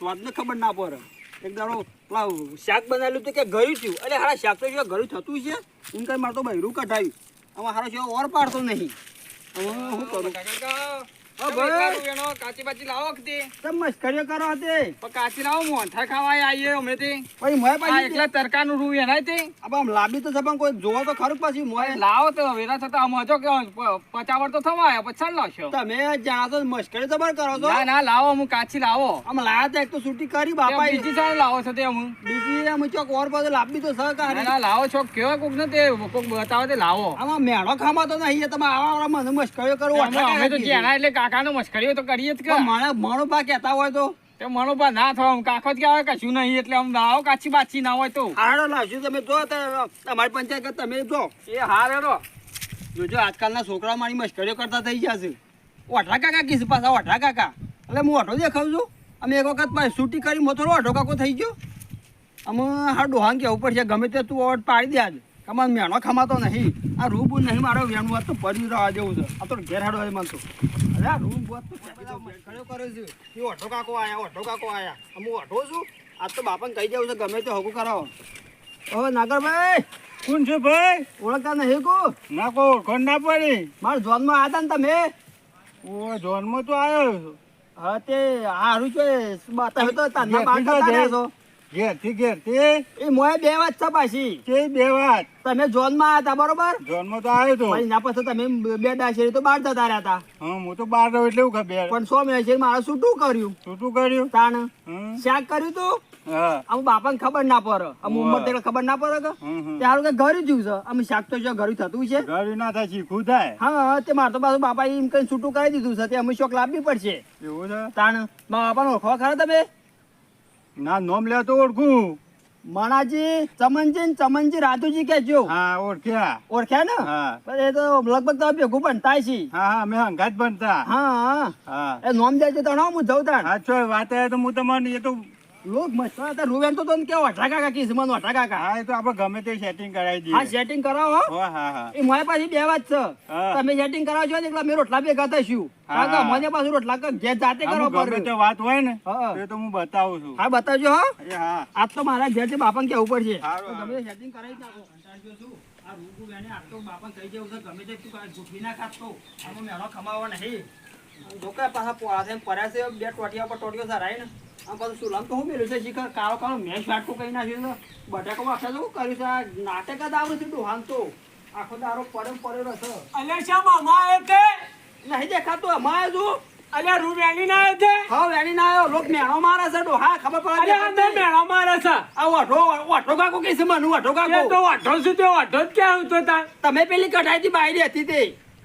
સ્વાદને ખબર ના પડે. એક દાડો પેલા શાક બનાવેલું તો કે ગળ્યું થયું. એટલે હારા શાક તો જો ગળ્યું થતું છે એમ કઈ મારે તો બૈરું કઢાવ્યું. આમાં હારો છે ઓર પાડતો નહીં. હવે શું કરું? હા ભાઈ કાચી બાચી લાવો કે તમે મસ્કરીઓ કરો તે કાચી લાવો મોંઠા ખાવા આવીએ અમે તે પછી મોય પાછી એકલા તરકાનું રૂ એના તે હવે આમ લાંબી તો છે પણ કોઈ જોવો તો ખરું પછી મોય લાવો તો વેરા થતા આમ હજો કે પચાવડ તો થવા આવ્યા પછી લાવશો તમે જાણો તો મસ્કરી તો પણ કરો છો. ના ના લાવો હું કાચી લાવો આમ લાયા તો એક તો છૂટી કરી બાપા બીજી સાઈડ લાવો છો તે હું બીજી આમ ચોક ઓર પાછો લાંબી તો સહકારી. ના લાવો છો કેવા કોક ને તે કોક બતાવો તે લાવો આમાં મેળો ખામાં તો નહીં તમે આવા મને મસ્કરીઓ કરો. અમે તો જેના એટલે કાકાનો મસ્કરીઓ તો કરીએ જ કે મને મણો પા કહેતા હોય તો તે મનોબા ના થવા કાકો જ કહેવાય કશું નહીં એટલે આમ લાવો કાચી બાચી ના હોય તો હાડો લાવશું તમે જો તમારી પંચાયત તમે જો એ હારે જોજો આજકાલના છોકરા મારી મસ્કરીઓ કરતા થઈ જશે. ઓઠા કાકા કીધું પાછા ઓઠા કાકા એટલે હું ઓઠો દેખાઉં છું. અમે એક વખત પાછી છૂટી કરી મોતો ઓઠો કાકો થઈ ગયો. અમે હા ડોહાન કેવું પડશે ગમે તે તું ઓટ પાડી દે આજે અમારે મેણો ખમાતો નહીં. આ રૂબુ નહીં મારો વેણું વાત તો પડી રહેવા જેવું છે. આ તો ઘેર હાડો હોય મને તો અરે આ રૂબ વાત તો ખડ્યો કરે છે એ ઓઠો કાકો આયા ઓઠો કાકો આયા. હું ઓઠો છું આજ તો બાપાને કહી જવું છે ગમે તે હગું કરાવો. ઓ નાગરભાઈ કોણ છે ભાઈ? ઓળખતા નહીં કો ના કો ઓળખણ ના પડી. મારા જોનમાં આવ્યા હતા ને તમે ઓ જોનમાં તો આવ્યો છું. હા તે હારું છે તમે તો તાના બાર કરતા રહ્યા છો. ઘેરથી એ મોય બે વાત છે પાછી તે બે વાત તમે જોનમાં આવ્યા હતા બરોબર જોનમાં તો આવ્યો તો. પછી ના પછી તમે બે દાશેરી તો બહાર જતા રહ્યા હતા. હા હું તો બહાર રહ્યો એટલે એવું ખબર. પણ 100 મહિના મારે શું કર્યું શું કર્યું? તાણ હમ. શાક કર્યું તું. હા આમ બાપાને ખબર ના પડે આમ ઉંમર તે ખબર ના પડે કે ત્યારે કે ઘરે જ્યું છે અમે શાક તો જો ઘરે થતું છે. ઘર ના થાય શીખવું થાય. હા તે મારે તો પાછું બાપા એમ કઈ છૂટું કરી દીધું છે તે અમે શોખ લાવવી પડશે. એવું છે? તાણ મારા બાપાને ઓળખવા ખરા તમે? ના નોમ લે તો ઓળખું. મણાજી ચમનજી રાધુજી કેજો. હા ઓળખ્યા. ઓળખ્યા ને? હા પણ એ તો લગભગ તો ભેગું બનતા છે. હા અમે હંગાત બનતા. હા હા એ નોમ જાય છે તો હું જઉં તાણ. હા છો વાત આવે તો હું તમને એ તો લોક મસ્ત હતા રૂવેન તો તને કેવો અઠા કાકા કીસ મને અઠા કાકા. હા એ તો આપણે ગમે તે સેટિંગ કરાવી દઈએ. હા સેટિંગ કરાવો. હા હા હા એ મારી પાછી બે વાત છે. હા. તમે સેટિંગ કરાવજો ને એટલે અમે રોટલા ભેગા થઈશું. હા. કારણ કે મને પાછું રોટલા ઘેર જાતે આમ કરવા ગમે તે પડે. વાત હોય ને હા. એ તો હું બતાવું છું. હા બતાવજો હા. એ હા આજ તો મારા ઘેર છે બાપાને કેવું પડશે. હારું, તો હારું. ગમે સેટિંગ કરાવી જ નાખો. કંટાળ્યો છું. આ રૂબુ બેને આજ તો બાપાને કહી દેવું છે ગમે તે તું ગોઠવી ના ખાતો. આમાં મેળો ખમાવો નહીં. જોકે પાછા પોળા થઈને પડ્યા છે બે ટોટિયા પર ટોટિયો સરાય ને. આમ પાછું સુલામ તો શું મેળ્યું છે શિખર કાળો કાળો મેચ વાટકો કહી નાખ્યું છે. બટાકો આખા શું કર્યું છે આ નાટક જ આવડે છે ડોહાન તો આખો દારો પડેલો છે. અલ્યા શા મામા આવે તે નહીં દેખાતું અમારે જો અલ્યા રૂ વેણી ના આવે તે હા વેણી ના આવ્યો લોક મેણો મારે છે ડોહા ખબર પડે અલ્યા અંદર મેળા મારે છે આ વાઠો કાકો કે છે મનુ વાઠો એ તો કાકો વાઢો છું તે વાઢો જ ક્યાં આવતો તા તમે પેલી કઢાઈ થી બાયરી હતી તે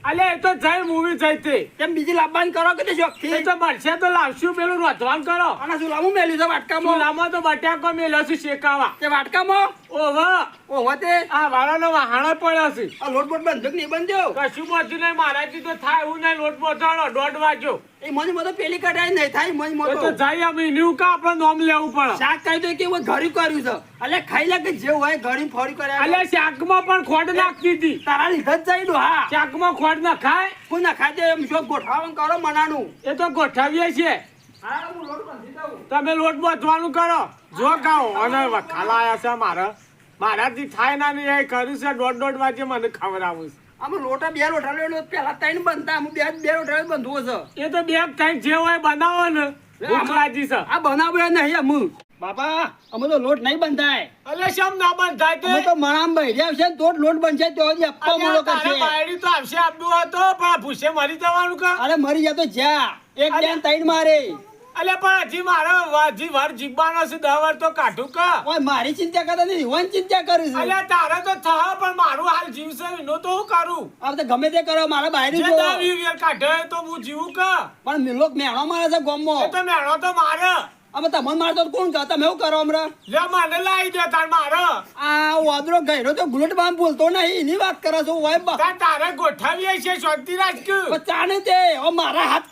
અલ્યા એ તો જઈ મૂવી જઈ તે કેમ બીજી લાવવાની કરો કે તે શોખથી એ તો મળશે તો લાવશું પેલું રોધવાન કરો આના શું લાવું મેલ્યું છે વાટકામાં ચૂલામાં તો બટાકો મેલ્યો છે શેકાવા તે વાટકામાં ઓહો ઓહો તે આ વાળાનો વહાણો પડ્યો છે આ લોટ બોટ બંધક નહીં બંધ્યો કશું બધું નહીં મારાથી તો થાય એવું નહીં લોટ બોધાડો 1:30 વાગ્યો એ મને મતો પેલી કઢાઈ નહીં થાય મને એ તો મતો જઈ અમે નીવ કા આપણે નોમ લેવું પડે શાક કહી દો કે ઘરી કર્યું છે એટલે ખાઈ લે કે જે હોય ઘરી ફોડી કર્યા અલ્યા શાકમાં પણ ખોડ નાખી હતી તારા લીધે જ જઈ ડોહા શાકમાં ખોડ ના ખાય કોઈ ના ખાઈ દે એમ શોખ ગોઠવાવાનું કરો મનાનું એ તો ગોઠવીએ છીએ હા હું લોટ બાંધી દઉં તમે લોટ બાંધવાનું કરો જો ગાઓ અને વખાલા આયા છે મારાથી થાય ના નહીં એ કર્યું છે 1:30 વાગે મને ખવડાવું છે આમાં લોટા બે લોટા લેલો પેલા ત્રણ બનતા અમે બે લોટા બંધવો છે એ તો બે કઈ જે હોય બનાવો ને ભૂખ લાગી છે આ બનાવ્યો નહીં અમુ બાપા અમે તો લોટ નહીં બંધાય અલે શમ ના બંધાય તે અમે તો મણામ બૈર્યા છે તો જ લોટ બનશે તો જ અપ્પા મોળો તારે કરશે બાયડી તો આવશે આપવું હતો પણ ભૂસે મરી જવાનું કા અરે મરી જા તો જા એક બેન ત્રણ મારે અલે પણ હજી મારો હજી વાર જીવવાનો છે 10 વાર તો કાઢું કા ઓય મારી ચિંતા કરતા નથી યુવાન ચિંતા કરી છે અલે તારે તો થા પણ મારું હાલ જીવશે એનો તો હું કરું આ તો ગમે તે કરો મારા બાયરી જે જો 10 વાર કાઢે તો હું જીવું કા પણ લોક મેણો મારે છે ગોમો એ તો મેણો તો મારે અમે તમને મારતો તો કોણ કહે તમે એવું કરો હમણાં લે મને લાવી દે તાર મારે આ વાદરો ગયરો તો ગુલટ બામ બોલતો નહીં એની વાત કરે છો ઓય બા તારે ગોઠવીએ છે શાંતિ રાખ ચાને તે ઓ મારા હાથ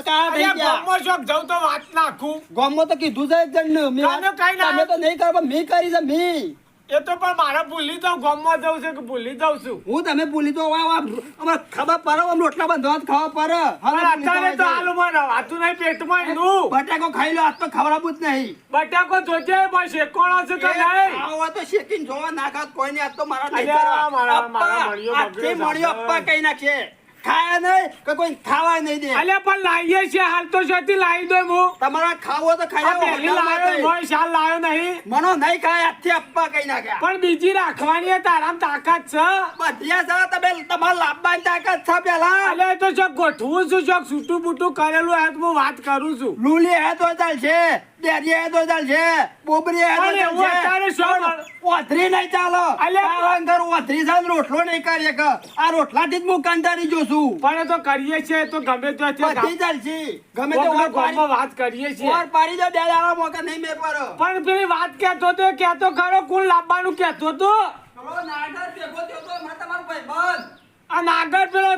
કાળા થઈ ગયા ગોમો શોખ જાઉં તો વાત નાખું ગોમો તો કીધું છે એક જણ કાનો કાંઈ ના. તમે તો નહીં કરો પણ મેં કરી છે મેં એ તો પણ મારે ભૂલી જાઉં ગામમાં જવું છે કે ભૂલી જાઉં છું હું તમે ભૂલી તો અમારે ખબર પડે આમ રોટલા બંધવા ખબર પડે પણ અત્યારે તો હાલ મને વાતું નહીં પેટમાં એનું બટાકો ખાઈ લો આજ તો ખવડાવવું જ નહીં બટાકો જોજે પણ શેકોણો છે કે નહીં આવો તો શેકીને જોવા નાખાત કોઈ નહીં આજ તો મારા નહીં અલ્યા, કરવા. મારા અપ્પા, મળ્યો આજથી બગડ્યો મળ્યો સાંભળ. અપ્પા કઈ નાખશે ખાયા નહીં કે કોઈ ખાવા નહીં દે અલ્યા પણ લાવીએ છે હાલ તો શેથી લાવી દો હું તમારા ખાવો તો ખાઈ આ આવો, પહેલી હોટલમાં લાવ્યો જઈ. હોય શાલ લાવ્યો નહીં મનો નહીં ખાય આજથી અપ્પા કઈ નાખ્યા પણ બીજી રાખવાની એ તારામાં તાકાત છે બધ્યા છે તમે તમારા લાભવાની તાકાત છે પેલા અલ્યા એ તો જો ગોઠવું છું જો છૂટું બૂટું કરેલું હોય તો હું વાત કરું છું લુલી હે તો ચાલશે ડેરી હે તો ચાલશે બોબરી હે તો પણ એવું ચાલશે અત્યારે શું પણ ઓથરી નહીં ચાલો અલ્યા. તારા અંદર ઓથરી સાથે રોટલો નહીં કરીએ કે આ રોટલાથી જ હું કંટાળી જોશું પણ એ તો કરીએ છીએ તો ગમે તો બધી ચાલશે ગમે તે ઓર ગામમાં વાત કરીએ છીએ ઓર પાડી દો બે દાડા મોકા નહીં મેકવાનો પણ પેલી વાત કહેતો તો કહેતો ખરો કોણ લાવવાનું કહેતો તો ચલો નાગર ભેગો થયો તો મેં તમારો ભાઈબંધ આ નાગર પેલો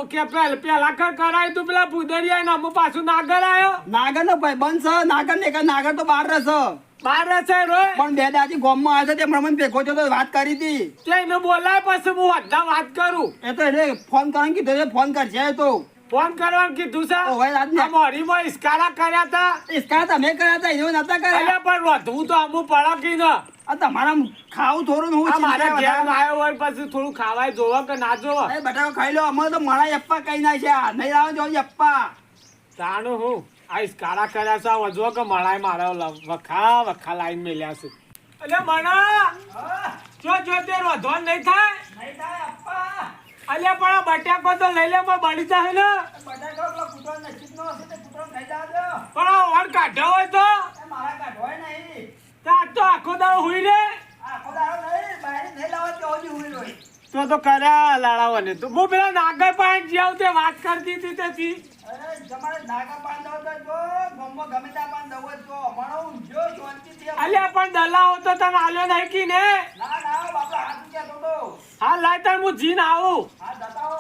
કે પેલા કરાય તું પેલા ભૂદરિયા ને અમુક પાછું નાગર આવ્યો નાગર નો ભાઈબંધ છે નાગર ને કે નાગર તો બહાર રહેશે બાર છે રોય પણ બે દાદી ગામમાં આવે છે તે મને ભેગો થયો તો વાત કરી હતી તે એને બોલાય પછી હું બધા વાત કરું એ તો એને ફોન કરવાનું કીધું છે ફોન કરશે એ તો ફોન કરવાનું કીધું છે ઓ ભાઈ આજને આ મોરીમાં ઇસ્કારા કર્યા હતા ઇસકા તમે કર્યા હતા એને નતા કર્યા અલ્યા પણ વધવું તો અમુક પડકી ને આ તમારા ખાવું થોડું ને હું આ મારા ચિંતા ઘેર વધારે. આવ્યો હોય પછી થોડું ખાવાય જોવો કે ના જોવો એ બટાકો ખાઈ લો અમે તો મારા અપ્પા કઈ ના છે નહીં લાવો જો અપ્પા તાણું હું આ ઇસ્કારા કર્યા છે આ વધવો કે મળાય મારા વખા લાઈન મેલ્યા છે અલ્યા મણા જો તે વધો નહીં થાય નહીં થાય અપ્પા અલ્યા પણ આ બટાકો તો લઈ લે પણ બળી જાય ને બટાકો પેલો કૂતરો નસીબનો હશે તે કૂતરો ખાઈ જાજો પણ આ ઓર કાઢો હોય તો એ મારા કાઢવાય નહીં તો આ તો આખો દાડો હુઈ રે આખો દાડો નહીં બહાર નહીં લાવો તો હજી ઉઈ રોય તો કર્યા લાડાવાને તો હું પેલા નાગર પાસે જ્યાં તે વાત કરતી હતી તેથી અરે તમારે નાગા બાંધો તો જો ગમો ગમે ત્યાં બાંધો હોય તો મણો ઊંઝો શાંતિથી અલ્યા પણ દલાવો તો તને આલ્યો નહીં કી ને ના ના બાપા હાથ કે તો હા લાય તને હું જીન આવું હા જતાઓ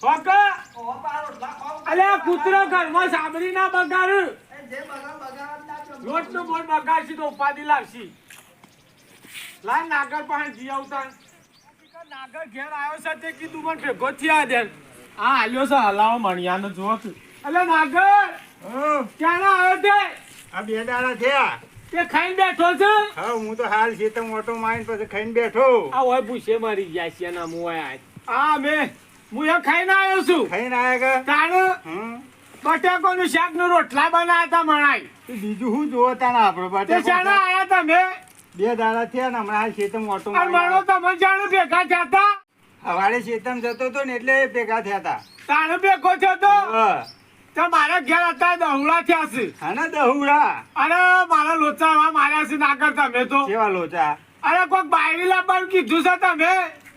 ઓકે ઓ પારો લાખો અલ્યા કૂતરો ઘરમાં સાંભળી ના બગાડ એ જે બગાડ ના છો લોટનું બોટ બગાડશી તો ઉપાધિ લાવશી લાય નાગર પાસે જી આવતા નાગર ઘેર આવ્યો છે તે કીધું મને ભેગો થયા દે આ આલ્યો છે હલાવો મણિયાનો જો અલે નાગર ક્યાં આવ્યો તે આ બે દાડા થયા તે ખાઈને બેઠો છે હા હું તો હાલ છે તો ઓટો મારીને પછી ખાઈને બેઠો આ હોય ભૂસે મરી ગયા છે ના મુઆ આ હું એ ખાઈને આવ્યો છું ખાઈને આયા તાણ હમ બટાકોનું શાકનું રોટલા બનાવ્યા હતા મણાઈ તો બીજું શું જોવો તાને આપણો તે શાના આયા તમે બે દાડા થયા ને હમણાં હાલ ખેતમ ઓટો અને મણો તમે જાણો ભેગા થયા હતા હવારે ખેતમ જતો હતો ને એટલે ભેગા થયા હતા તાણ ભેગો થયો તો હા તો મારા ઘેર હતા દહુડા થયા છે હા દહુડા અરે મારા લોચા માર્યા છે ના કરતા મેં તો કેવા લોચા અરે કોઈક બાયરી લાવવાનું કીધું છે તમે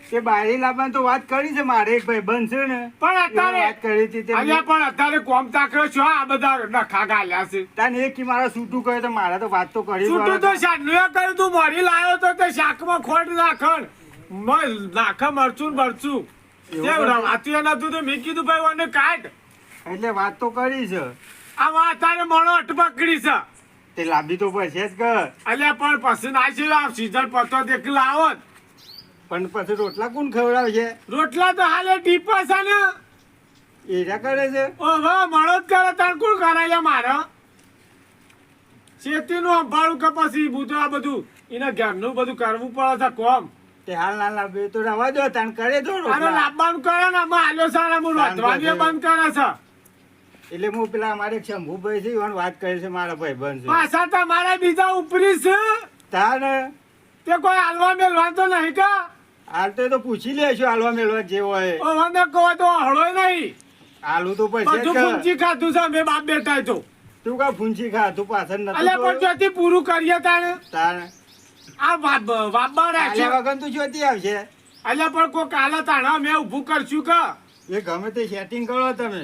તે બાયરી લાવવાની તો વાત કરી છે મારે એક ભાઈ બંધ છે ને પણ એને અત્યારે વાત કરી હતી તે અલ્યા પણ અત્યારે કોમ તાકરો છો આ બધા નખા ગાલ્યા છે તાને એક કી મારા છૂટું કહે તો મારે તો વાત તો કરી છૂટું તો શાકનું કર્યું તું મોરી લાવ્યો તો તે શાકમાં ખોટ નાખણ નાખા મરચું મરચું વાતું નતું તો મેં કીધું ભાઈ મને કાઢ એટલે વાત તો કરી છે આમાં અત્યારે મણો અટપકડી છે તે લાંબી તો પડશે જ કર અલ્યા પણ પછી ના છે આ સીઝન પતો દેખ લાવો પણ પછી રોટલા કોણ ખવડાવશે રોટલા તો હાલે ટીપા છે ને એરા કરે છે ઓહો મણો જ કરે તાણ કોણ કરાય મારે શેતીનું સંભાળું કે પછી બધું આ બધું એના ઘરનું બધું કરવું પડે છે કોમ તે હાલ ના લાવે તો રવા દો તાણ કરે તો આને રોટલા. લાવવાનું કરે ને આમાં આલ્યો સારા હું રોધવાની બંધ કરે છે એટલે હું પેલા અમારે શંભુભાઈ છે એને વાત કરી છે મારા ભાઈ બંધ છે પાછા તમારા બીજા ઉપરી છે તાને તે કોઈ હાલવા મેલવા તો નહીં કા હાલ તો પૂછી લેશું હાલવા મેળવા જે હોય ઓને કહો તો હળો નહીં હાલું તો પડશે જ બધું કર. પૂંચી ખાધું છે મેં બાપ બેઠા તો તું કા ફૂંચી ખા તું પાછળ અલ્યા પણ નથી જ્યાંથી પૂરું કરીએ તાણે તાને આ વાબા આલ્યા રાખ્યો વગર તું જોતી આવશે અલ્યા પણ કોઈ કાલે તાણા મેં ઊભું કરશું કે એ ગમે તે સેટિંગ કરો તમે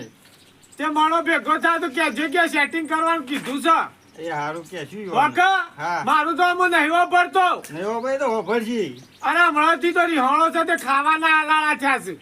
તે મારો ભેગો થાય તો કે જગ્યા સેટિંગ કરવાનું કીધું છે એ હારું કેશું ઓકે હા. મારું તો આમાં નહીં વાપરતો નહીં હો ભાઈ તો હોભરજી અરે હમણાંથી તો રિહાણો છે તે ખાવાના આલાળા થયા છે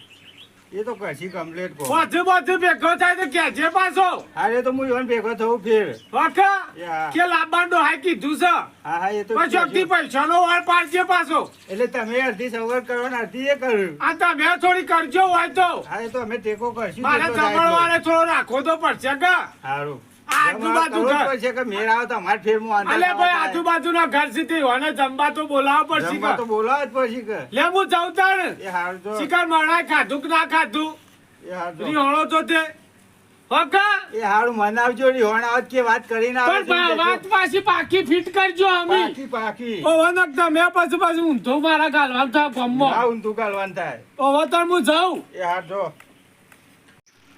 એ તો કશી કમ્પ્લેટ કહો બધું બધું ભેગો થાય તો કેજે પાછો. અરે તો હું ઈવન ભેગો થવું ફેર વાકા યા. કે લાંબાનો હાય કીધું છે. હા હા એ તો પણ ચોકથી પૈસાનો વાળ પાડજે પાછો. એટલે તમે અડધી સગવડ કરો ને અડધી એ કર્યું આ તમે થોડી કરજો હોય તો. હા એ તો અમે ટેકો કરશું મારે જેટલો થાય એટલો. જમણવારે થોડો રાખવો તો પડશે કે. સારું આજુબાજુ કરવું જ ઘર. પડશે કે મેળ આવે તો અમારે ફેર હું આંધા અલે ભાઈ ખાવા થાય. આજુબાજુના ઘર સુધી હોને જમવા તો બોલાવવા પડશે જમવા તો કે. બોલાવ જ પડશે કે લે હું જાઉં તાણ. એ હારું તો શિકાર મણાય ખાધું કે ના ખાધું એ હારું તો. રીહોણો તો તે હકા એ હારું મનાવજો રીહોણ આવત કે વાત કરીને આવે પણ વાત પાછી પાકી ફિટ કરજો અમે પાકી પાકી ઓવનક તમે પાછું પાછું ઊંધો મારા ગાલવા થાય ના ગમમાં ઊંધું ગાલવાન થાય ઓવર તો હું જાઉં. એ હાર જો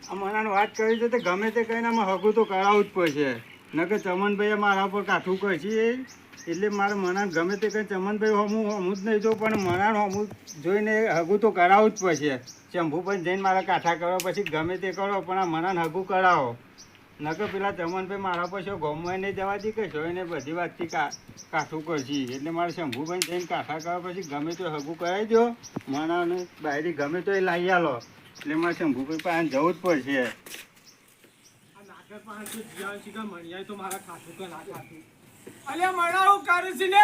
આ મનાને વાત કરી છે તે ગમે તે કહીને આમાં હગું તો કરાવવું જ પડશે નકર ચમનભાઈએ મારા પર કાઠું કરશે એટલે મારે મનાને ગમે તે કહી ચમનભાઈ હમું જ નહીં જોઉં પણ મનાને હમું જોઈને હગું તો કરાવવું જ પડશે શંભુભાઈ જઈને મારા કાઠા કરો પછી ગમે તે કરો પણ આ મનાને હગું કરાવો નકર પેલા ચમનભાઈ મારા પર શું ગમવા નહીં જવા દી કે જોઈને બધી વાતથી કાઠું કરશે એટલે મારે શંભુભાઈ જઈને કાઠા કરવા પછી ગમે તો હગું કરાવી દો મનાને બાયરી ગમે તો એ લાવી આલો એટલે મારે શંભુભાઈ પાસે જવું જ પડશે અલ્યા મણાવું કરું છું લે.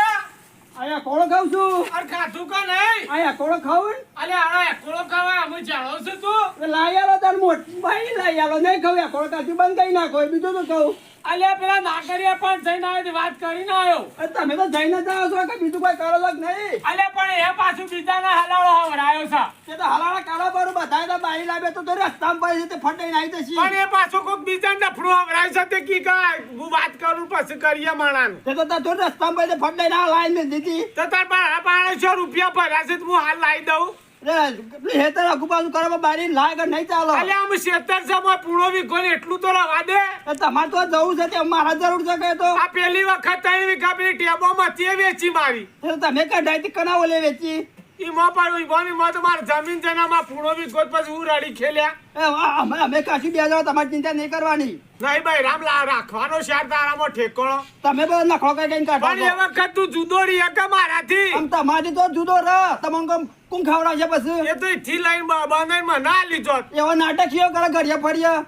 અહીંયા કોળો ખાઉં છું. અરે ખાધું કે નહીં? અહીંયા કોળો ખાવું ને? અલ્યા આના એકોળો ખાવા અમે જાણો છો તું? એ લાઈ આલો તાર મોટભાઈ લાઈ આલો નહીં ખાવું કોળો કાચું બંધ કરી નાખો એ બીજું તો ખાવું. અલ્યા પેલા નાગરિયા પણ જઈને આવ્યો તે વાત કરીને આવ્યો. તમે તો જઈને જ આવો છો કે બીજું કોઈ કરો જ નહીં. અલ્યા પણ એ પાછું બીજાના હલાળો હવડાયો છે. તે તો હલાળા કાળા બારું બધાય તો બારી લાવે તો રસ્તામાં પડી તે ફટાઈને આવી જશે. પણ એ પાછું કોઈક બીજા ડફડું હવડાય છે તે કી કાંઈ હું વાત કરું પછી કરીએ માણાને. તે તો તાર રસ્તામાં પડી ફટાઈને આ લાઈન મેં દીધી. તો તાર પાસે 500 રૂપિયા ભર્યા છે તો હું હાલ લાવી દઉં. હેતર આખું પાછું કરવા બારી લાગે કે નહીં ચાલો. અલ્યા અમે 76 પૂણો વીઘો ને એટલું તો રવા દે. તમારે તો જવું છે તે મારા જરૂર છે કે તો આ પહેલી વખત 3 વીઘા પેલી ટેબોમાં તે વેચી મારી. તમે કઢાઈ કનાવો લે વેચી. ઈમાં પણ ઈવાની તો મારી જમીન છે ને આમાં પૂણો વીઘો પછી હું રડી ખેલ્યા. અમે કાશી બે જાવ તમારી ચિંતા નહીં કરવાની. નહીં ભાઈ રામ રાખવાનો શેર તારામાં ઠેકોણો. તમે બધા નખો કઈ કઈ કાઢો પણ એ વખત તું જુદો રહી કે મારાથી. આમ તમારી તો જુદો રહ તમને કોણ ખવડાવશે પછી એ તો ઈથી લઈને બનાવીને મને ના લીધો. એવા નાટકીઓ કરે ઘડિયા ફળિયા.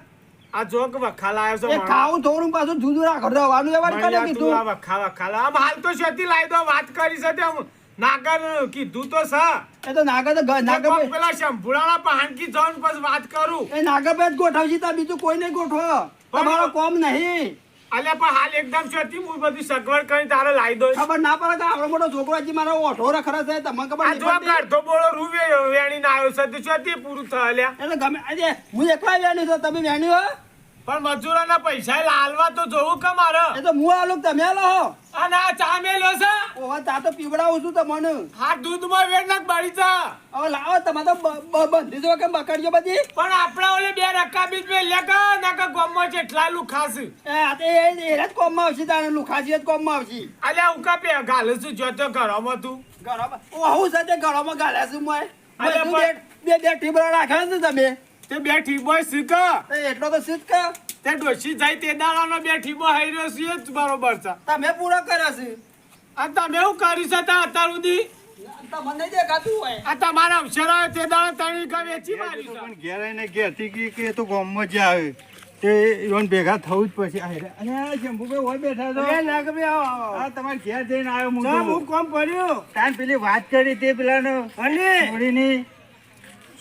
આ જોક વખાલ આવ્યો છે એ ખાવું થોડું પાછું જુદું રાખો રહેવાનું એવા કરે તું કીધું. આ વખાલ આમ હાલ તો શેતી લાવી દો વાત કરી છે તેમ નાગર કીધું તો છે. એ તો નાગર તો નાગર કોક પેલા શંભુરાના પહાણકી જઈને પછી વાત કરું. એ નાગર પેટ ગોઠવશે તો બીજું કોઈ નહીં ગોઠવો. તમારો કોમ નહીં. અલ્યા પણ હાલ એકદમ શેતી હું બધી સગવડ કરીને તારે લાવી દો. ખબર ના પડે કે આવડો મોટો છોકરો હજી મારો ઓઠો રખડે છે તમને ખબર આ નહીં જો પડતી? અડધો બોળો રૂવે વેણીને આવ્યો છે તે શેતી પૂરું થાય અલ્યા. એટલે ગમે આજે હું એકલા વેણી છું તમે વેણી હો. પણ મજૂરોના પૈસા લાલવા તો જોવું કે મારે. એ તો હું આલું તમે આલો હો. અને આ ચા મેલ્યો છે. ઓવા ચા તો પીવડાવું છું તમને. હા દૂધમાં વેડ નાખ બળી જા. હવે લાવો તમે તો બંધી દો કે બકરીઓ બધી. પણ આપણા ઓલે બે રક્કા બીજ મે લેકા નાકા ગોમમાં જેટલા લુખાસ. એ આ તે એ જ કોમમાં આવશે તારે લુખાસી જ કોમમાં આવશે. અલ્યા હું કા પે ગાલે છું જો તો ઘરમાં તું. ઘરોમાં હું સાથે ઘરોમાં ગાલ્યા છું મોય. અરે પણ- બે ટીબડા રાખ્યા છે તમે. તે બે ઠીબો શીખ. એટલો તો શીત કે તે ડોશી જાય તે દાડાનો બે ઠીબો હાર્યો છે એ જ બરોબર છે. તમે પૂરો કર્યો છે. આ તમે એવું કર્યું છે તા અત્યાર સુધી? તમને નહીં દેખાતું હોય. આ તમારા અવસર આવે તે દાડા ત્રણ વીઘા વેચી મારી છે. પણ ઘેર આવીને ઘેરથી કે તો ગામમાં જ આવે તે ઈવન ભેગા થવું જ પછી અરે શંભુભાઈ હોય બેઠા તો હા તમારે ઘેર જઈને આવ્યો હું કોમ પડ્યું તાન પેલી વાત કરી તે પેલાનો છોડીની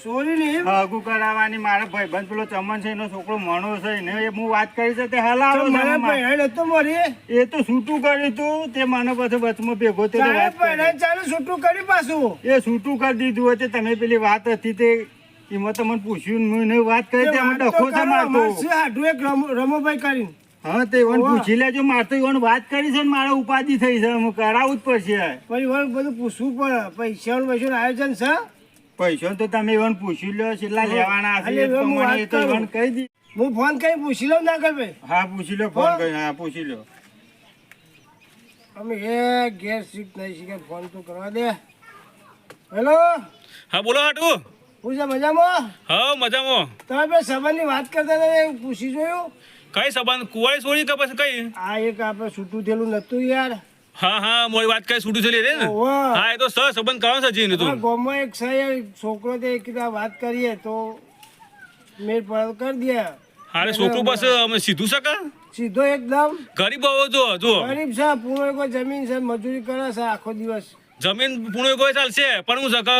સોરી હગું કરાવવાની મારા ભાઈબંધ પેલો ચમન છે એનો છોકરો મણો છે ને એ હું વાત કરી છે તે હલાવો એ તો છૂટું કર્યું તું તે મને પછી વચમાં ભેગો તે વાત કરી. છૂટું કરી પાછું એ છૂટું કરી દીધું હોય તે તમે પેલી વાત હતી તે એમાં તમને પૂછ્યું ને મેં વાત કરી તે અમે ડખો છે મારતો રમોભાઈ કરીને હા તે ઈવન પૂછી લેજો મારે તો ઈવન વાત કરી છે ને મારે ઉપાધિ થઈ છે અમે કરાવવું જ પડશે. પછી બધું પૂછવું પડે પૈસાનું પૈસાનું આયોજન છે. પૈસા તો તમે ઈવન પૂછી લો કેટલા લેવાના છે એ પ્રમાણે એ તો ઈવન કહી દી. હું ફોન કરી પૂછી લઉં ના કર ભાઈ. હા પૂછી લો ફોન કરી હા પૂછી લો. અમે એ ગેર શીખ નહીં શીખે ફોન તો કરવા દે. હેલો હા બોલો હાટુ. પૂછે મજામાં? હા મજામાં. તમે બે સંબંધની વાત કરતા હતા એ પૂછી જોયું? કઈ સંબંધ કુવાળી છોડી કે પછી કઈ? આ એક આપણે છૂટું થયેલું નતું યાર. હા હા મોરી વાત કઈ છૂટું ચલી રે ને. ઓવા. હા એ તો સર સંબંધ કરવાનો છે જીને આ તું. ગામમાં એક છે છોકરો તે કીધું આ વાત કરીએ તો મેર પર કરી દે. હારે છોકરું બસ અમે સીધું શકે સીધો એકદમ ગરીબ હોવો જો ગરીબ છે, પૂરો કોઈ જમીન છે, મજૂરી કરે છે આખો દિવસ. જમીન પૂણું કોઈ ચાલશે પણ હું શકે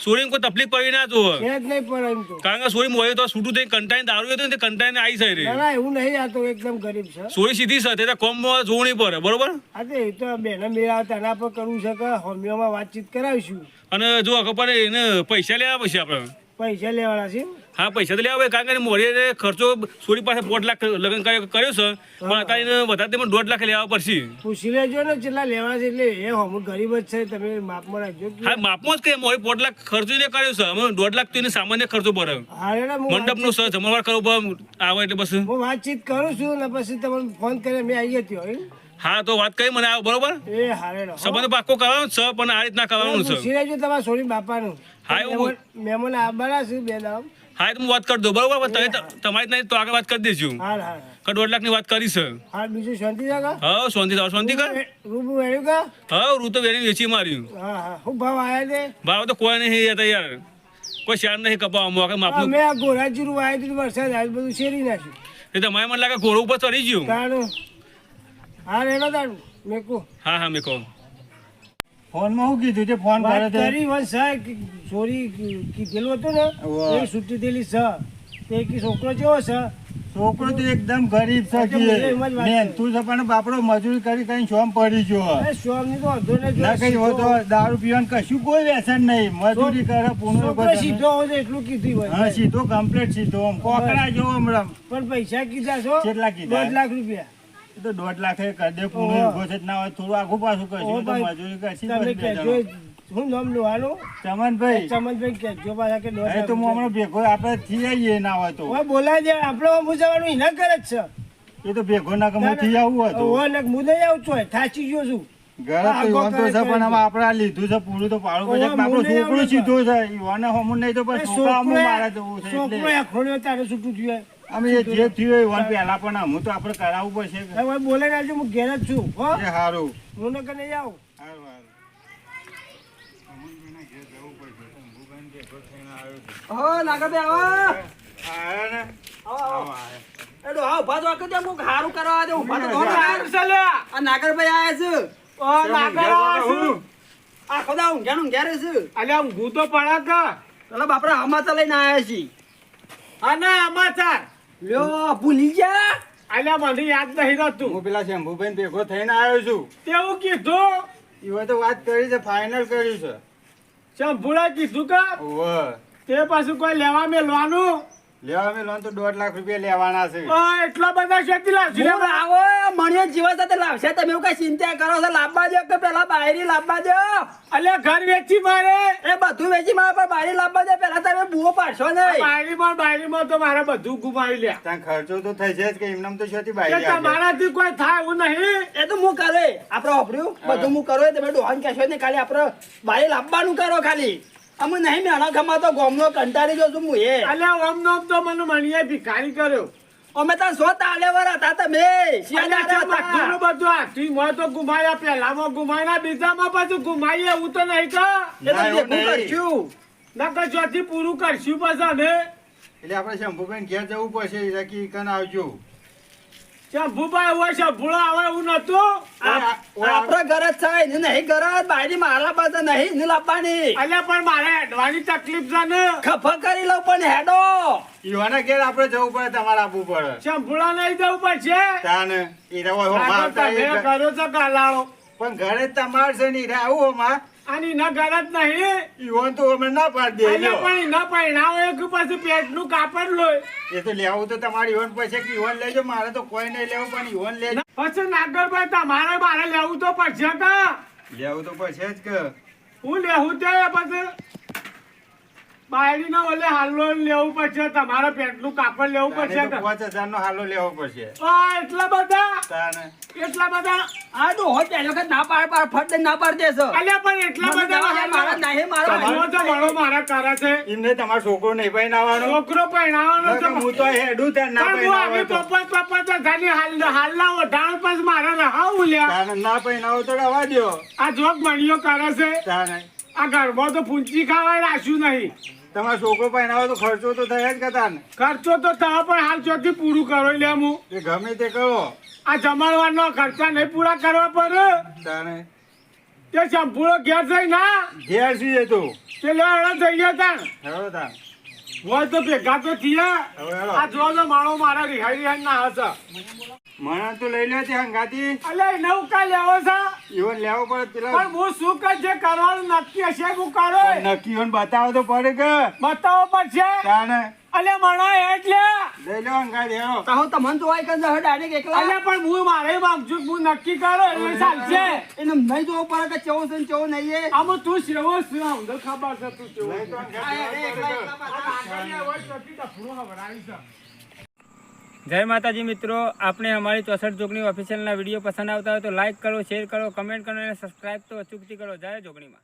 સોરી કોઈ તકલીફ પડી ના જો એ જ નહીં પડે એમ તો. કારણ કે સોરી મોય તો છૂટું થઈ કંટાઈને દારૂ હતો ને તે કંટાઈને આવી જાય રે ના ના એવું નહીં, આ તો એકદમ ગરીબ છે. સોરી સીધી છે તે કોમ જોવું નહીં પડે બરોબર. આ તો એ તો બેને મેળા તેના પર કરવું છે કે હોમિયોમાં વાતચીત કરાવીશું. અને જો ખબર એને પૈસા લેવા પછી આપણે પૈસા લેવાના છે એમ? હા પૈસા તો લેવા કારણ કે મોડીએ ખર્ચો સોરી પાસે 5 લાખ લગ્ન કર્યો છે પણ અત્યારે એને વધારે પણ 1.5 લાખ લેવા પડશે. પૂછી લેજો ને કેટલા લેવાના છે. એટલે એ હમ ગરીબ જ છે, તમે માપમાં રાખજો. હા માપમાં જ કે મોડી 5 લાખ ખર્ચો ને કર્યો છે અમે 1.5 લાખ તો એને સામાન્ય ખર્ચો પડે હા રે મંડપનો સર જમણવાર કરવો પડે આવે એટલે બસ. હું વાતચીત કરું છું ને પછી તમને ફોન કરીને મેં આવી ગયો એમ. હા તો વાત કરી મને આવો બરોબર. એ હારે સંબંધ પાક્કો કરવાનો છે પણ આ રીતના કરવાનું છે. પૂછી લેજો તમારા સોરી બાપાનું. હા, એવું. મહેમાન આવવાના છે બે દામ. હા તો હું વાત કરી દઉં બરોબર તમારી નહીં તો આગળ વાત કરી દેજો હાર હાર કે 1.5 લાખ ની વાત કરી છે. હાર બીજું શાંતિ છે કા? હા શાંતિ કર. રૂબરૂ વેણ્યું કા? હા રૂ તો વેરી વેચી માર્યું. હા હા શું ભાવ આવ્યા છે? ભાવ તો કોઈ નહીં હતા યાર કોઈ શેર નહીં કપાવવામાં કે માપનું મેં આ ગોરાજીરું આવ્યું હતું વરસાદ આવ્યો બધું શેરી નાખ્યું. એ તમારે મને લાગે ઘોડો ઉપર ચડી ગયું. તાણું હા રેડો તાણું મેકું. હા મેં કહું ફોનમાં શું કીધું છે? ફોન કરે વાત તે કરી વન સાહેબ ચોરી કીધેલું હતું ને વાહ. એ છૂટી દેલી છે. તે કે છોકરો કેવો છે? છોકરો તો એકદમ ગરીબ છે એટલે મને એમ જ વાત મહેનતું છે પણ બાપડો મજૂરી કરી કરીને શોમ પડી ગયો. અરે સ્વામી તો વાંધો નહીં. ના કઈ હોય તો દારૂ પીવાનું કશું કોઈ વ્યસન નહીં, મજૂરી કરે પૂર્ણ છોકરો સીધો હોય તો એટલું કીધું હોય. હા સીધો કમ્પ્લીટ સીધો આમ કોકડા જેવો હમણાં. પણ પૈસા કીધા છો? કેટલા કીધા? 1.5 લાખ રૂપિયા. એ તો 1.5 લાખે કરી દે પૂર્ણ ઓહો. ઉભો છે જ ના હોય થોડું આગું પાછું ઓહો કરશું તો ભાઈ, મજૂરી કરશી તમે બસ બે કહેજો જણા. શું નામ લેવાનું? ચમનભાઈ ચમનભાઈ કહેજો પાછા કે 1.5 એ તો હું હમણાં ભેગો આપણે થઈ આવીએ ના હોય તો હવે બોલાય દે આપણે હું જવાનું એના ઘરે જ છે. એ તો ભેગો ના કે હું થઈ આવું હતું હવે ને હું નહીં આવું છું થાચી ગયો છું. ઘરે તો ઈવન તો છે પણ આમાં આપણે આ લીધું છે પૂરું તો પાડવું પડશે ઓહો, આપણો મુને છોકરો આવડે સીધો છે ઈવાને હમું નહીં તો પછી છોકરા હમું મારા જવું છે છોકરો એટલે આખોડ્યો તારે છૂટું થયું. અમે એ જે થયું એ ઈવન પહેલા પણ હમું તો આપણે કરાવવું પડશે કે. હવે બોલાય આવજો હું ઘેર જ છું. હો એ સારું હું ને કે નહીં આવું. સારું સારું અમુકભાઈના ઘેર જવું પડશે. અંબુભાઈને ભેગો થઈને આવ્યો છું. હો નાગરભાઈ આવો આયા ને? આવો આવો, આયા. એ ડોહા ઉભા તો આખો ત્યાં કોક હારું કરવા દે ઉભા તો ઉભી ઘણો રહે. હારું. છે લે. આ નાગરભાઈ આયા છે ઓ નાગર આવ્યો છું. આખો દા ઊંઘ્યા છે અલ્યા ઊંઘું તો પડે કે. પેલા બાપરા હમાતા લઈને આયા છીએ અને સમાચાર લ્યો ભૂલી ગયા અલ્યા મને યાદ નહીં રહેતું. હું પેલા શંભુભાઈને ભેગો થઈને આવ્યો છું. તેવું કીધું ઈવન તો વાત કરી છે ફાઇનલ કર્યું છે. શંભુડા કીધું કે ઓવે. તે પાછું કોઈ લેવા મેલવાનું. લેવા મેં લોન તો 1.5 લાખ રૂપિયા લેવાના છે. એટલા બધા શેતી લાવશે હું આવો મણિયો જીવા સાથે લાવશે તમે એવું કઈ ચિંતા કરો છો લાવવા દો કે પેલા બાયરી લાવવા દો અલ્યા ઘર વેચી મારે. એ બધું વેચી મારે પણ બાયરી લાવવા દો પેલા તમે બુઓ પાડશો નહીં બાયરીમાં તો મારે બધું ગુમાવી લે. ત્યાં ખર્ચો તો થશે જ કે એમનામ તો શોથી કે બાઈ ગયા. તમારાથી કોઈ થાય એવું નહીં. એ તો હું કરે આપણે વાપર્યું બધું હું કરો તમે ડોહાન કહેશો ને ખાલી આપણે બાયરી લાવવાનું કરો ખાલી અમે નહીં મેણા ખમાતો ગોમનો કંટાળી ગયો છું હું એ અલ્યા ઓમ નોમ તો મને મણીએ ભિખારી કર્યો. અમે તો સો તાલેવર હતા તમે અલ્યા છે બધું બધું હાથી મોય તો ગુમાયા પહેલામાં ગુમાયા બીજામાં પાછું ગુમાઈએ એવું તો નહીં કે. એ તો ના, એવું ભેગું નહીં. કરશું નકર ચોથી પૂરું કરશું પાછા અમે. એટલે આપણે શંભુભાઈને ઘેર જવું પડશે ઈરાકી કન આવજો. શંભુભાઈ હોય શંભુડો આવે એવું નતું. આપણા ઘર જ છે એને નહીં ઘર જ બાયરી મારા પાસે નહીં એને લાવવાની અલ્યા પણ મારે હેડવાની તકલીફ છે ને. ખફા કરી લઉં પણ હેડો ઈવાના ઘેર આપણે જવું પડે તમારે આવવું પડે. શંભુડા નહીં જવું પડશે. તાને ઈરા હોય હોમાં આ તો આવતા તમે એ કરો છો ગાલાળો. પણ ઘરે જ તમારે છે ને ઈરા આવું હોમાં આની ના ઘર જ નહીં. ઈવન તો અમે ના પાડી દે અલ્યા લ્યો. પણ એના પહેણાવો એક પાછું પેટનું કાપડ લોય. એ તો લેવું તો તમારે ઈવન પછી કે ઈવન લેજો મારે તો કોઈ નહીં લેવું પણ ઈવન લેજો. પછી નાગરભાઈ તમારે મારે લેવું તો પડશે કે. લેવું તો પછી જ કે હું લેવું તે પછી બાયડીનો ઓલે હાલો લેવું પડશે. તમારે પેટનું કાપડ લેવું પડશે તારે કે. તો 5,000 નો હાલો લેવો પડશે. એટલા બધા તાને એટલા બધા. આ ડોહો પેલો કે ના પાડ ફટ દઈને ના પાડ દેશે અલ્યા પણ એટલા મને બધા જવા દે, મારા નહીં મારા તમારો તો મારો મારા કરે છે. એમને તમારો છોકરો નહીં પહેરાવાનો. છોકરો પહેણાવાનો છે. હું તો હેડું ત્યાં ના પણ હું આવી પહેરાવો તો. પપ્પા હાલ હાલના ઓઢાણ પછી મારે રહાવું લ્યા. તાને ના પહેરાવો તો રવા દ્યો. આ જોક મણીઓ કરે છે. તાને આ ઘરમાં તો પૂંચી ખાવાય રાખ્યું નહીં. તમારો છોકરો પહેરાવો તો ખર્ચો તો થયા જ કરતા ને. ખર્ચો તો થવા પણ હાલ ચોથી પૂરું કરો લે હું એ ગમે તે કરો આ જમણવારનો ખર્ચા નહીં પૂરા કરવા પડે તાણે તે સંપૂર્ણ ઘેર થઈ ના ઘેર છીએ તો તે લેવડા થઈ ગયા તા હેડો તાણ હોય તો ભેગા તો થયા હવે હેડો. આ જો તો માણો મારા રિહાઈ રિહાઈ ના હશે મને તો લઈ લે તે હંગાતી અલે નવ કા લેવો છે ઈવન લેવો પડે પેલા પણ હું શું કર જે કરવાનું નક્કી હશે હું કરો નક્કી હોને બતાવો તો પડે કે બતાવો પડશે તાણે અલે મણા એટલે લઈ લો હંગાતી હેડો. કહો તમને તો આઈ કંદા ડાયરેક્ટ એકલા અલે પણ હું મારે માંગુ હું નક્કી કરો એટલે ચાલશે એને નહીં જોવો પડે કે ચેવો છે ને ચેવો નહીં એ. આમ તું સેવો છે અમને ખબર છે તું કેવો લઈ તો હંગાતી. જય માતાજી મિત્રો, આપણે અમારી 64 જોગણી ઓફિશિયલના વિડીયો પસંદ આવતા હોય તો લાઈક કરો, શેર કરો, કમેન્ટ કરો અને સબસ્ક્રાઈબ તો અચૂકથી કરો. જય જોગણીમાં.